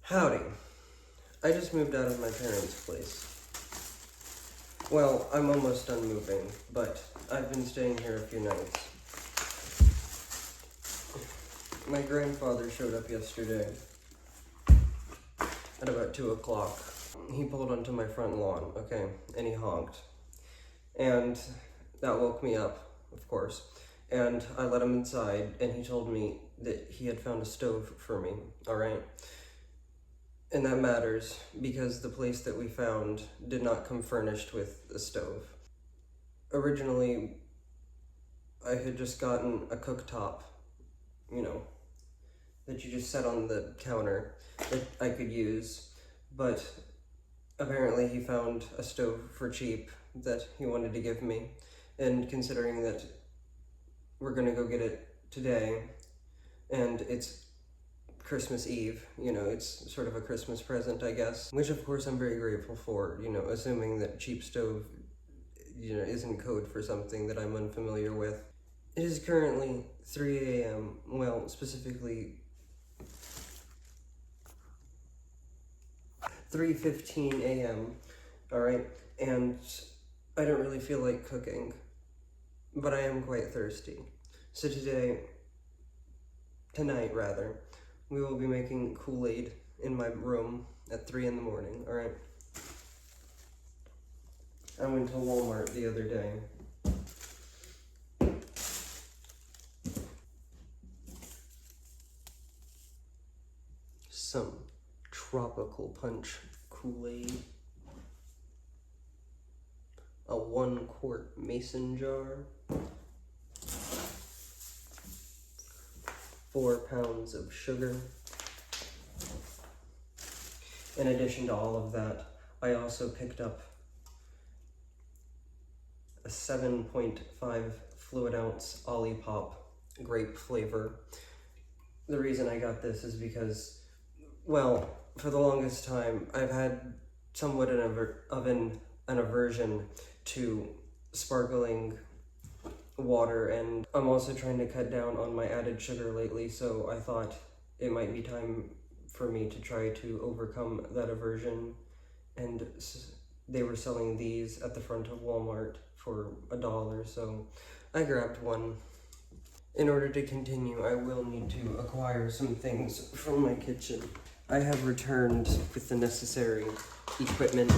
Howdy. I just moved out of my parents' place. Well, I'm almost done moving, but I've been staying here a few nights. My grandfather showed up yesterday at about 2 o'clock. He pulled onto my front lawn, okay, and he honked. And that woke me up, of course. And I let him inside, and he told me that he had found a stove for me, alright? And that matters because the place that we found did not come furnished with a stove. Originally, I had just gotten a cooktop, that you just set on the counter that I could use, but apparently he found a stove for cheap that he wanted to give me, and considering that we're gonna go get it today, and it's Christmas Eve, it's sort of a Christmas present, I guess, which of course I'm very grateful for, assuming that cheap stove, isn't code for something that I'm unfamiliar with. It is currently 3 a.m., well, specifically 3:15 a.m., alright, and I don't really feel like cooking, but I am quite thirsty. So tonight, we will be making Kool-aid in my room at 3 in the morning, alright? I went to Walmart the other day. Some tropical punch Kool-aid. A 1-quart mason jar. 4 pounds of sugar. In addition to all of that, I also picked up a 7.5 fluid ounce Olipop grape flavor. The reason I got this is because, well, for the longest time, I've had somewhat of an aversion to sparkling water, and I'm also trying to cut down on my added sugar lately, so I thought it might be time for me to try to overcome that aversion, and they were selling these at the front of Walmart for $1, so I grabbed one. In order to continue, I will need to acquire some things from my kitchen. I have returned with the necessary equipment.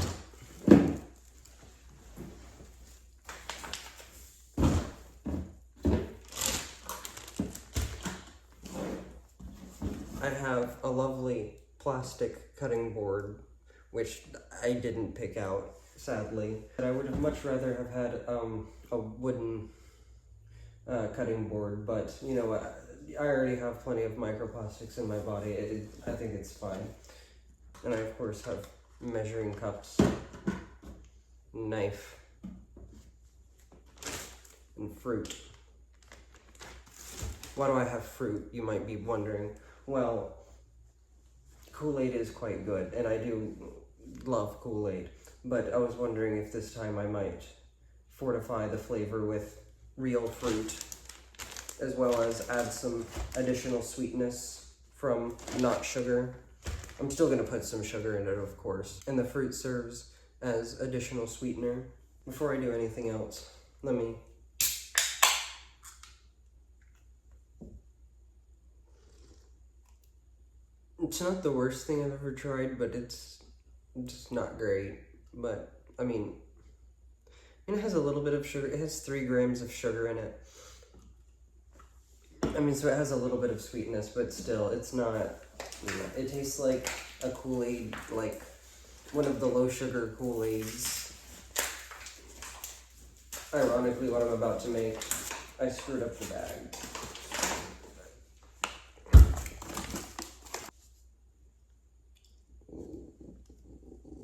I have a lovely plastic cutting board, which I didn't pick out, sadly. But I would have much rather have had a wooden cutting board, but I already have plenty of microplastics in my body. I think it's fine. And I of course have measuring cups, knife, and fruit. Why do I have fruit, you might be wondering? Well, Kool-Aid is quite good, and I do love Kool-Aid, but I was wondering if this time I might fortify the flavor with real fruit, as well as add some additional sweetness from not sugar. I'm still going to put some sugar in it, of course, and the fruit serves as additional sweetener. Before I do anything else, let me It's not the worst thing I've ever tried, but it's just not great. But, and it has a little bit of sugar. It has 3 grams of sugar in it. So it has a little bit of sweetness, but still, it's not, it tastes like a Kool-Aid, like one of the low-sugar Kool-Aids. Ironically, what I'm about to make, I screwed up the bag.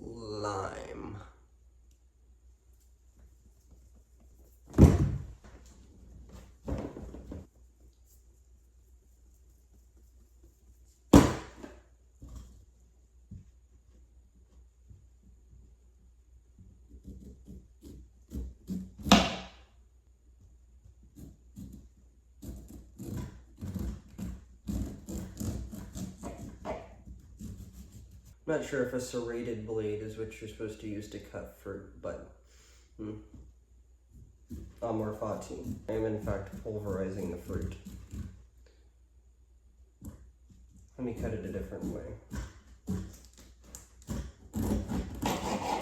Lime. not sure if a serrated blade is what you're supposed to use to cut fruit, but amor fati. I am in fact pulverizing the fruit. Let me cut it a different way.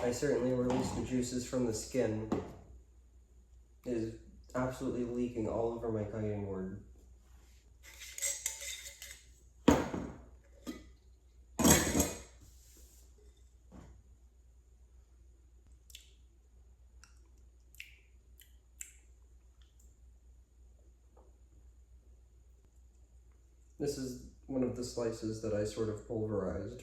I certainly released the juices from the skin. It is absolutely leaking all over my cutting board. This is one of the slices that I sort of pulverized.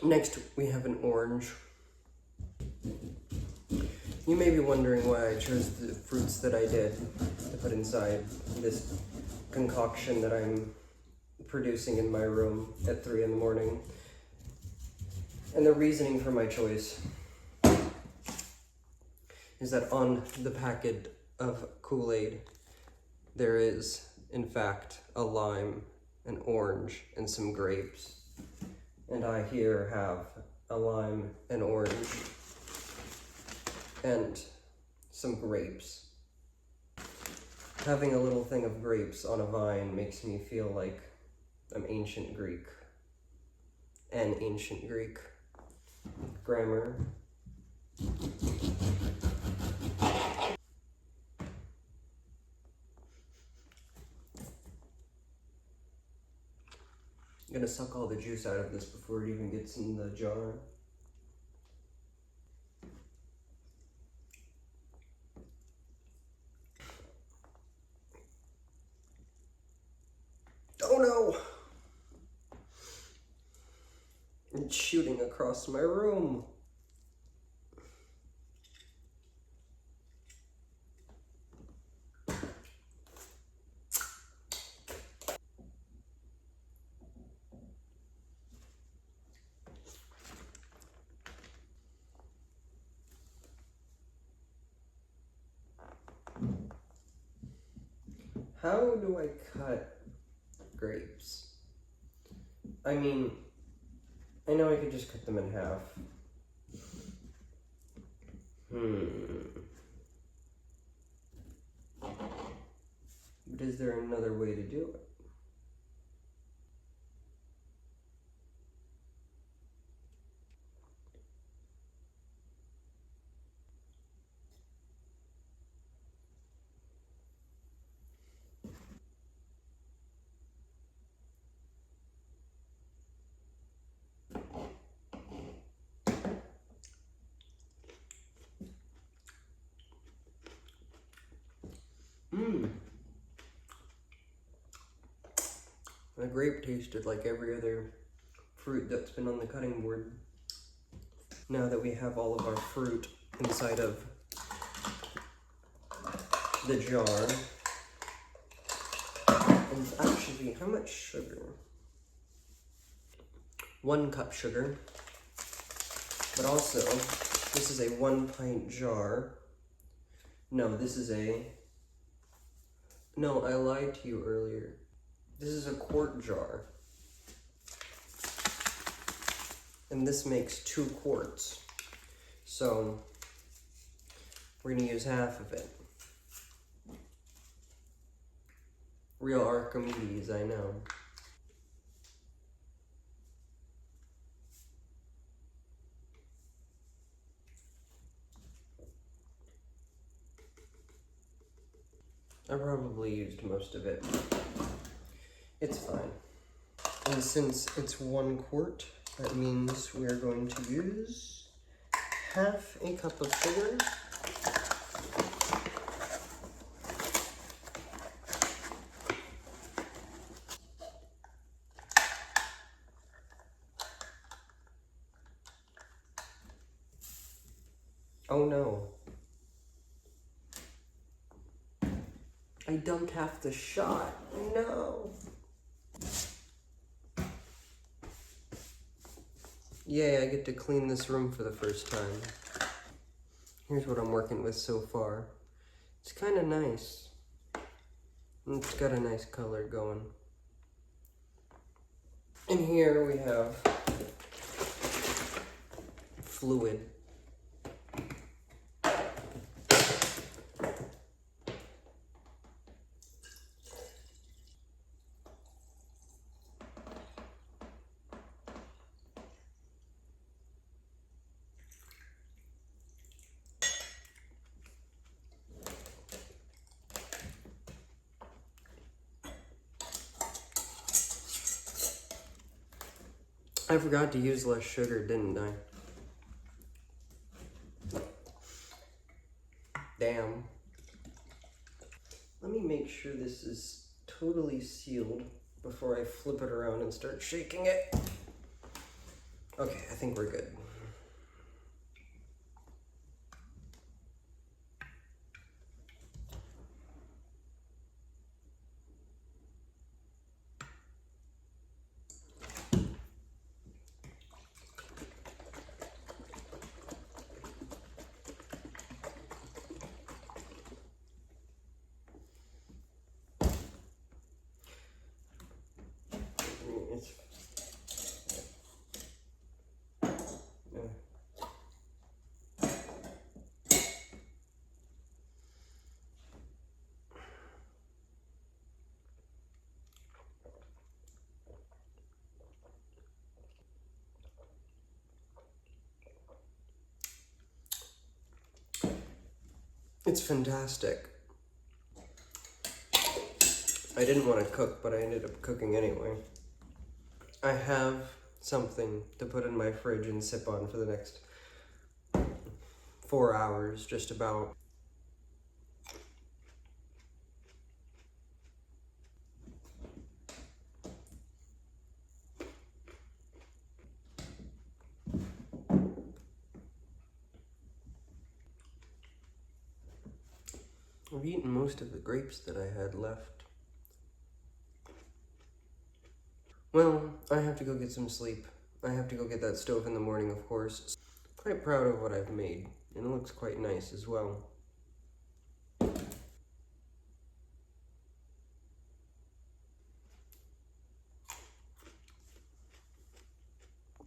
Next, we have an orange. You may be wondering why I chose the fruits that I did to put inside this concoction that I'm producing in my room at 3 in the morning. And the reasoning for my choice is that on the packet of Kool-Aid, there is, in fact, a lime, an orange, and some grapes. And I here have a lime, an orange, and some grapes. Having a little thing of grapes on a vine makes me feel like I'm ancient Greek. An ancient Greek. Grammar. I'm gonna suck all the juice out of this before it even gets in the jar. Oh no! It's shooting across my room. How do I cut grapes? I mean, I know I could just cut them in half. But is there another way to do it? The grape tasted like every other fruit that's been on the cutting board. Now that we have all of our fruit inside of the jar, and actually, how much sugar? 1 cup sugar, but also, this is a 1 pint jar. No, this is no, I lied to you earlier. This is a quart jar. And this makes 2 quarts. So, we're gonna use half of it. Real Archimedes, I know. I probably used most of it. It's fine. And since it's 1 quart, that means we are going to use half a cup of sugar. Oh no. I dumped half the shot. No. Yay, I get to clean this room for the first time. Here's what I'm working with so far. It's kind of nice. It's got a nice color going. And here we have fluid. I forgot to use less sugar, didn't I? Damn. Let me make sure this is totally sealed before I flip it around and start shaking it. Okay, I think we're good. It's fantastic. I didn't want to cook, but I ended up cooking anyway. I have something to put in my fridge and sip on for the next 4 hours, just about. I've eaten most of the grapes that I had left. Well, I have to go get some sleep. I have to go get that stove in the morning, of course. Quite proud of what I've made, and it looks quite nice as well.